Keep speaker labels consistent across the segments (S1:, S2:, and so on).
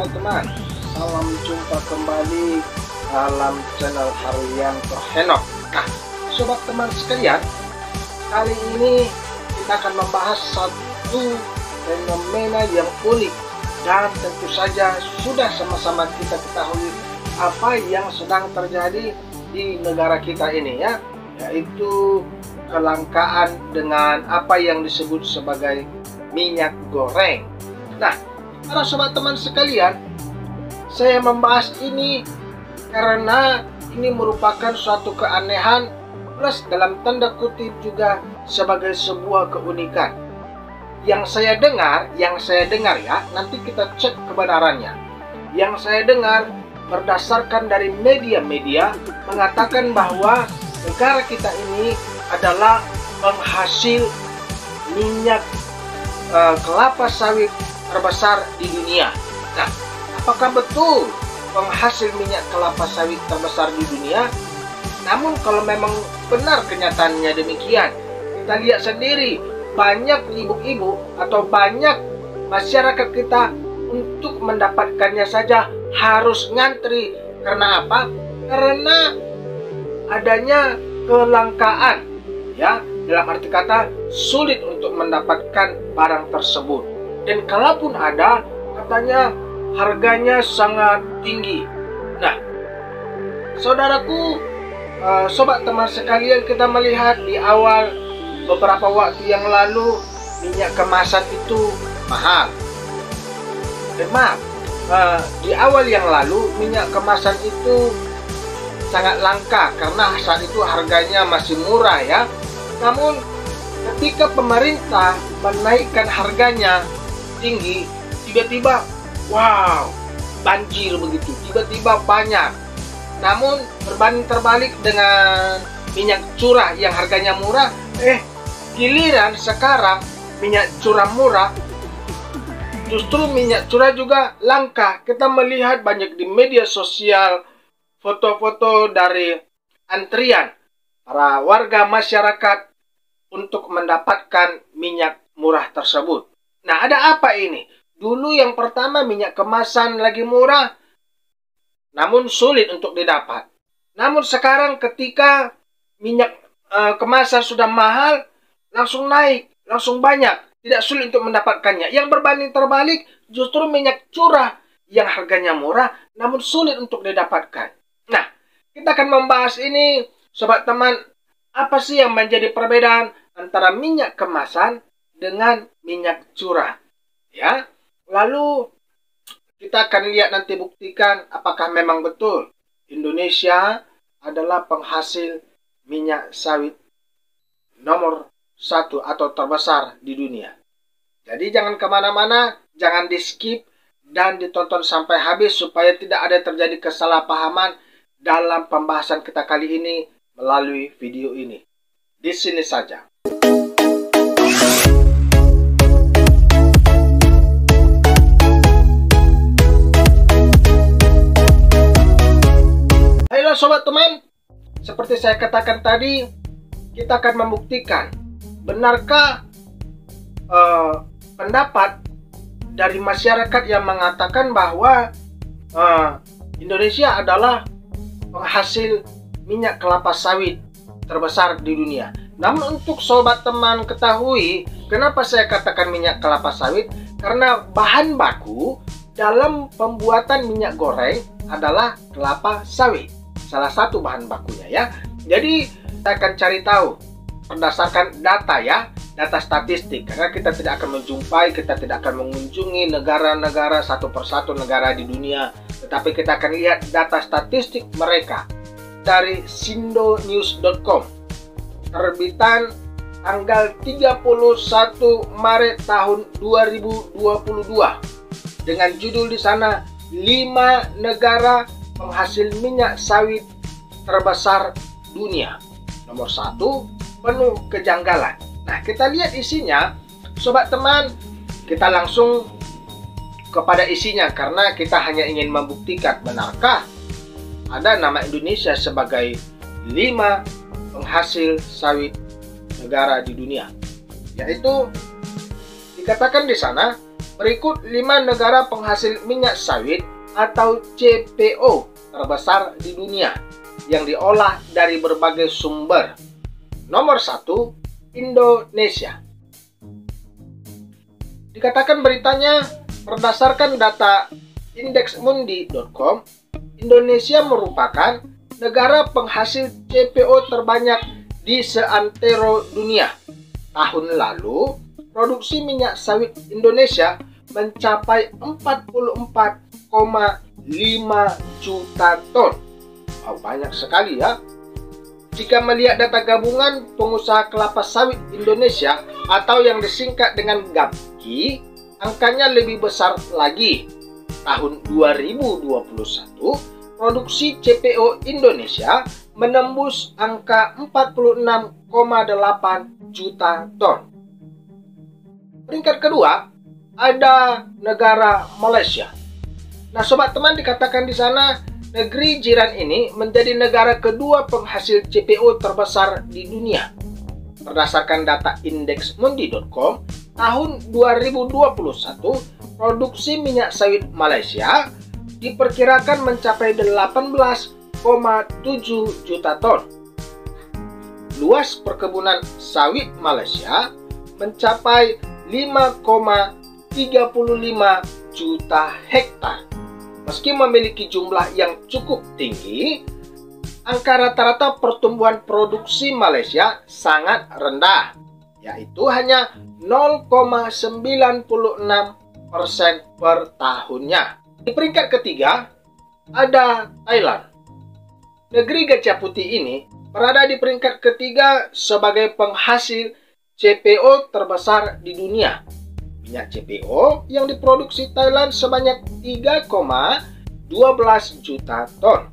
S1: sobat-teman, salam jumpa kembali dalam channel Haryanto Henok. Nah, sobat teman sekalian, kali ini kita akan membahas satu fenomena yang unik dan tentu saja sudah sama-sama kita ketahui apa yang sedang terjadi di negara kita ini, yaitu kelangkaan dengan apa yang disebut sebagai minyak goreng. Nah, para sobat teman sekalian, saya membahas ini karena ini merupakan suatu keanehan plus dalam tanda kutip juga sebagai sebuah keunikan. Yang saya dengar ya, nanti kita cek kebenarannya. Yang saya dengar berdasarkan dari media-media mengatakan bahwa negara kita ini adalah penghasil minyak kelapa sawit terbesar di dunia. Nah, apakah betul penghasil minyak kelapa sawit terbesar di dunia? Namun kalau memang benar kenyataannya demikian, kita lihat sendiri banyak ibu-ibu atau banyak masyarakat kita untuk mendapatkannya saja harus ngantri. Karena apa? Karena adanya kelangkaan, dalam arti kata sulit untuk mendapatkan barang tersebut. Dan kalaupun ada, katanya harganya sangat tinggi. Nah, saudaraku, sobat teman sekalian, kita melihat di awal beberapa waktu yang lalu minyak kemasan itu mahal. Dan di awal yang lalu minyak kemasan itu sangat langka karena saat itu harganya masih murah ya. Namun ketika pemerintah menaikkan harganya tinggi, tiba-tiba wow, banjir begitu, tiba-tiba banyak. Namun berbanding terbalik dengan minyak curah yang harganya murah, giliran sekarang minyak curah murah, justru minyak curah juga langka. Kita melihat banyak di media sosial foto-foto dari antrian para warga masyarakat untuk mendapatkan minyak murah tersebut. Nah, ada apa ini? Dulu yang pertama minyak kemasan lagi murah, namun sulit untuk didapat. Namun sekarang ketika minyak kemasan sudah mahal, langsung naik, langsung banyak. Tidak sulit untuk mendapatkannya. Yang berbanding terbalik, justru minyak curah yang harganya murah, namun sulit untuk didapatkan. Nah, kita akan membahas ini, sobat teman, apa sih yang menjadi perbedaan antara minyak kemasan dengan minyak curah, ya. Lalu kita akan lihat nanti buktikan apakah memang betul Indonesia adalah penghasil minyak sawit nomor 1 atau terbesar di dunia. Jadi jangan kemana-mana, jangan di skip dan ditonton sampai habis supaya tidak ada terjadi kesalahpahaman dalam pembahasan kita kali ini melalui video ini. Di sini saja. Ayolah sobat teman, seperti saya katakan tadi, kita akan membuktikan benarkah pendapat dari masyarakat yang mengatakan bahwa Indonesia adalah penghasil minyak kelapa sawit terbesar di dunia. Namun untuk sobat teman ketahui, kenapa saya katakan minyak kelapa sawit? Karena bahan baku dalam pembuatan minyak goreng adalah kelapa sawit. Salah satu bahan bakunya ya. Jadi kita akan cari tahu berdasarkan data data statistik. Karena kita tidak akan menjumpai, kita tidak akan mengunjungi negara-negara satu persatu negara di dunia. Tetapi kita akan lihat data statistik mereka dari sindonews.com, terbitan tanggal 31 Maret tahun 2022, dengan judul di sana 5 negara penghasil minyak sawit terbesar dunia. Nomor 1, penuh kejanggalan. Nah, kita lihat isinya, sobat teman. Kita langsung kepada isinya karena kita hanya ingin membuktikan benarkah ada nama Indonesia sebagai 5 penghasil sawit negara di dunia. Yaitu dikatakan di sana Berikut 5 negara penghasil minyak sawit atau CPO terbesar di dunia yang diolah dari berbagai sumber. Nomor 1, Indonesia. Dikatakan beritanya, berdasarkan data indeksmundi.com, Indonesia merupakan negara penghasil CPO terbanyak di seantero dunia. Tahun lalu, produksi minyak sawit Indonesia mencapai 44,5 juta ton. Banyak sekali ya. Jika melihat data gabungan pengusaha kelapa sawit Indonesia atau yang disingkat dengan GAPKI, angkanya lebih besar lagi. Tahun 2021, produksi CPO Indonesia menembus angka 46,8 juta ton. Peringkat kedua, ada negara Malaysia. Nah, sobat teman, dikatakan di sana negeri jiran ini menjadi negara kedua penghasil CPO terbesar di dunia. Berdasarkan data indeksmundi.com, tahun 2021, produksi minyak sawit Malaysia diperkirakan mencapai 18,7 juta ton. Luas perkebunan sawit Malaysia mencapai 5,35 juta hektar. Meski memiliki jumlah yang cukup tinggi, angka rata-rata pertumbuhan produksi Malaysia sangat rendah, yaitu hanya 0,96% per tahunnya. Di peringkat ketiga, ada Thailand. Negeri gajah putih ini berada di peringkat ketiga sebagai penghasil CPO terbesar di dunia. Minyak CPO yang diproduksi Thailand sebanyak 3,12 juta ton.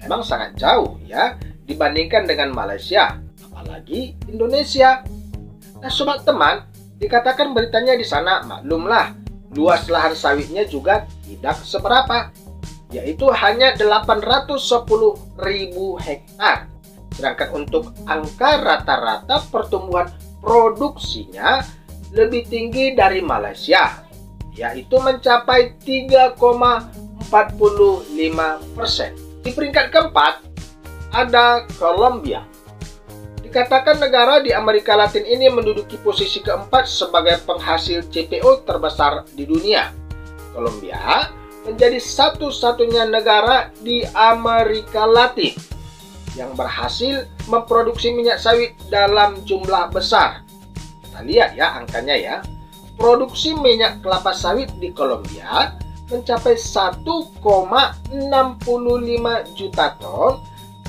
S1: Memang sangat jauh ya dibandingkan dengan Malaysia, apalagi Indonesia. Nah, sobat teman, dikatakan beritanya di sana, maklumlah, luas lahan sawitnya juga tidak seberapa, yaitu hanya 810.000 hektar. Sedangkan untuk angka rata-rata pertumbuhan produksinya lebih tinggi dari Malaysia, yaitu mencapai 3,45%. Di peringkat keempat, ada Kolombia. Dikatakan negara di Amerika Latin ini menduduki posisi keempat sebagai penghasil CPO terbesar di dunia. Kolombia menjadi satu-satunya negara di Amerika Latin yang berhasil memproduksi minyak sawit dalam jumlah besar. Kita lihat ya angkanya ya. Produksi minyak kelapa sawit di Kolombia mencapai 1,65 juta ton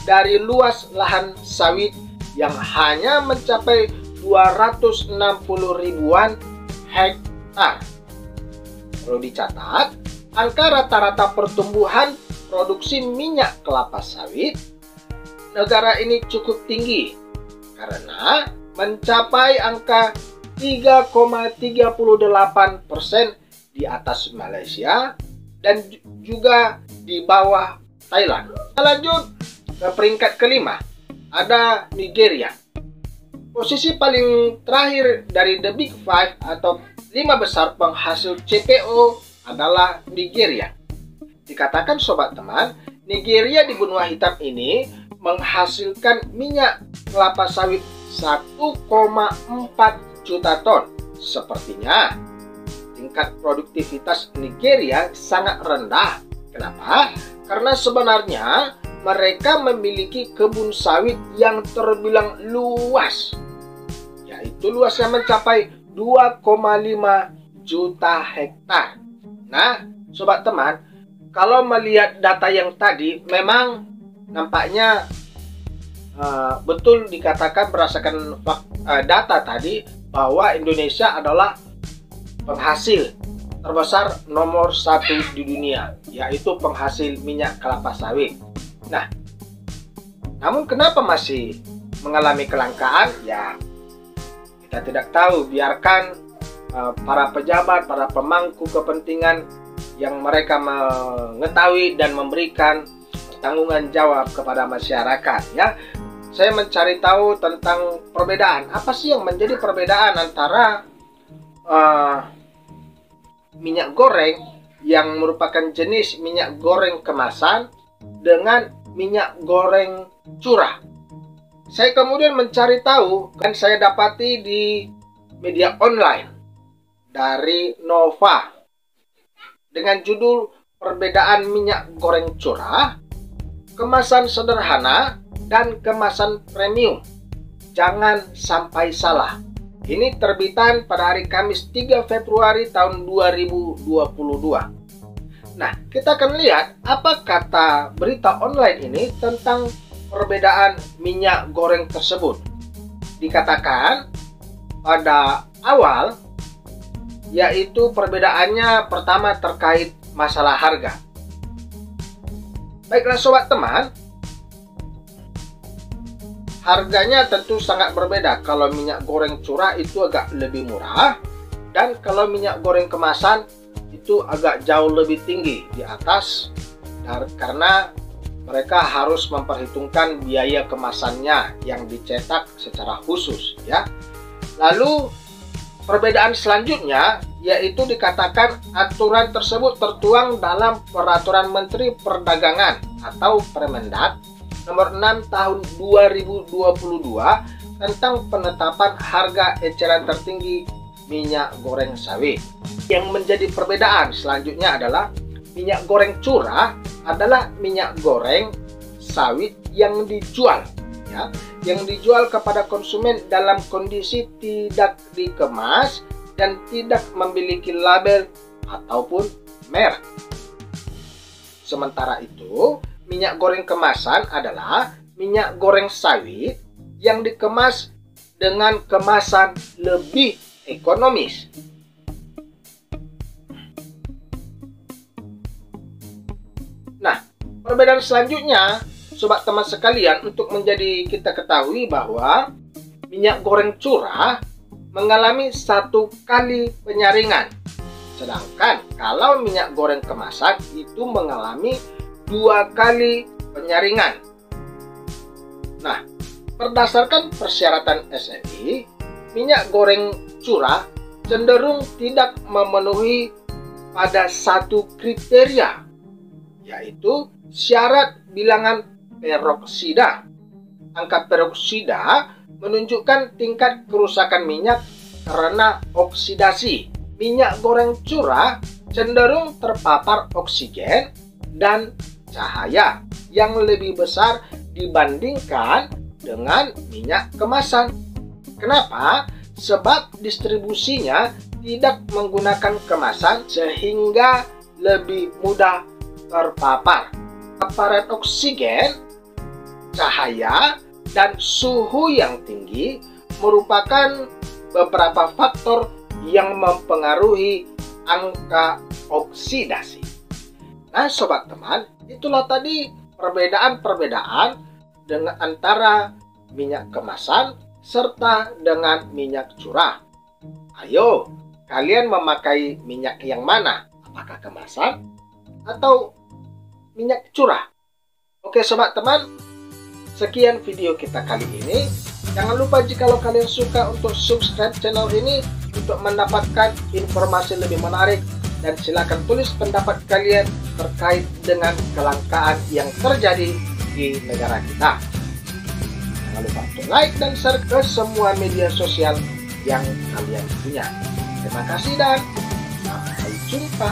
S1: dari luas lahan sawit yang hanya mencapai 260 ribuan hektar. Perlu dicatat, angka rata-rata pertumbuhan produksi minyak kelapa sawit negara ini cukup tinggi karena mencapai angka 3,38% di atas Malaysia dan juga di bawah Thailand. Kita lanjut ke peringkat kelima, ada Nigeria. Posisi paling terakhir dari The Big Five atau 5 besar penghasil CPO adalah Nigeria. Dikatakan sobat teman, Nigeria di benua hitam ini menghasilkan minyak kelapa sawit 1,4 juta ton. Sepertinya tingkat produktivitas Nigeria sangat rendah. Kenapa? Karena sebenarnya mereka memiliki kebun sawit yang terbilang luas, yaitu luasnya mencapai 2,5 juta hektar. Nah, sobat teman, kalau melihat data yang tadi, memang nampaknya betul dikatakan berdasarkan data tadi bahwa Indonesia adalah penghasil terbesar nomor 1 di dunia, yaitu penghasil minyak kelapa sawit. Nah, namun kenapa masih mengalami kelangkaan? Ya, kita tidak tahu. Biarkan para pejabat, para pemangku kepentingan yang mereka mengetahui dan memberikan tanggungan jawab kepada masyarakat. Ya, saya mencari tahu tentang perbedaan. Apa sih yang menjadi perbedaan antara minyak goreng yang merupakan jenis minyak goreng kemasan dengan minyak goreng curah. Saya kemudian mencari tahu dan saya dapati di media online dari Nova dengan judul Perbedaan Minyak Goreng Curah, Kemasan Sederhana dan Kemasan Premium. Jangan sampai salah. Ini terbitan pada hari Kamis 3 Februari tahun 2022. Nah, kita akan lihat apa kata berita online ini tentang perbedaan minyak goreng tersebut. Dikatakan pada awal, yaitu perbedaannya pertama terkait masalah harga. Baiklah sobat teman, harganya tentu sangat berbeda. Kalau minyak goreng curah itu agak lebih murah, dan kalau minyak goreng kemasan itu agak jauh lebih tinggi di atas, karena mereka harus memperhitungkan biaya kemasannya yang dicetak secara khusus ya. Lalu perbedaan selanjutnya yaitu dikatakan aturan tersebut tertuang dalam Peraturan Menteri Perdagangan atau Permendag nomor 6 tahun 2022 tentang penetapan harga eceran tertinggi minyak goreng sawit. Yang menjadi perbedaan selanjutnya adalah minyak goreng curah adalah minyak goreng sawit yang dijual ya, yang dijual kepada konsumen dalam kondisi tidak dikemas dan tidak memiliki label ataupun merek. Sementara itu, minyak goreng kemasan adalah minyak goreng sawit yang dikemas dengan kemasan lebih ekonomis. Nah, perbedaan selanjutnya, sobat teman sekalian, untuk menjadi kita ketahui bahwa minyak goreng curah mengalami 1 kali penyaringan. Sedangkan kalau minyak goreng kemasan itu mengalami 2 kali penyaringan. Nah, berdasarkan persyaratan SNI, minyak goreng curah cenderung tidak memenuhi pada 1 kriteria, yaitu syarat bilangan peroksida. Angka peroksida menunjukkan tingkat kerusakan minyak karena oksidasi. Minyak goreng curah cenderung terpapar oksigen dan cahaya yang lebih besar dibandingkan dengan minyak kemasan. Kenapa? Sebab distribusinya tidak menggunakan kemasan sehingga lebih mudah terpapar. Paparan oksigen, cahaya, dan suhu yang tinggi merupakan beberapa faktor yang mempengaruhi angka oksidasi. Nah, sobat teman, itulah tadi perbedaan-perbedaan dengan antara minyak kemasan serta dengan minyak curah. Ayo, kalian memakai minyak yang mana? Apakah kemasan atau minyak curah? Oke sobat teman, sekian video kita kali ini. Jangan lupa jikalau kalian suka untuk subscribe channel ini untuk mendapatkan informasi lebih menarik, dan silakan tulis pendapat kalian terkait dengan kelangkaan yang terjadi di negara kita. Jangan lupa untuk like dan share ke semua media sosial yang kalian punya. Terima kasih dan sampai jumpa.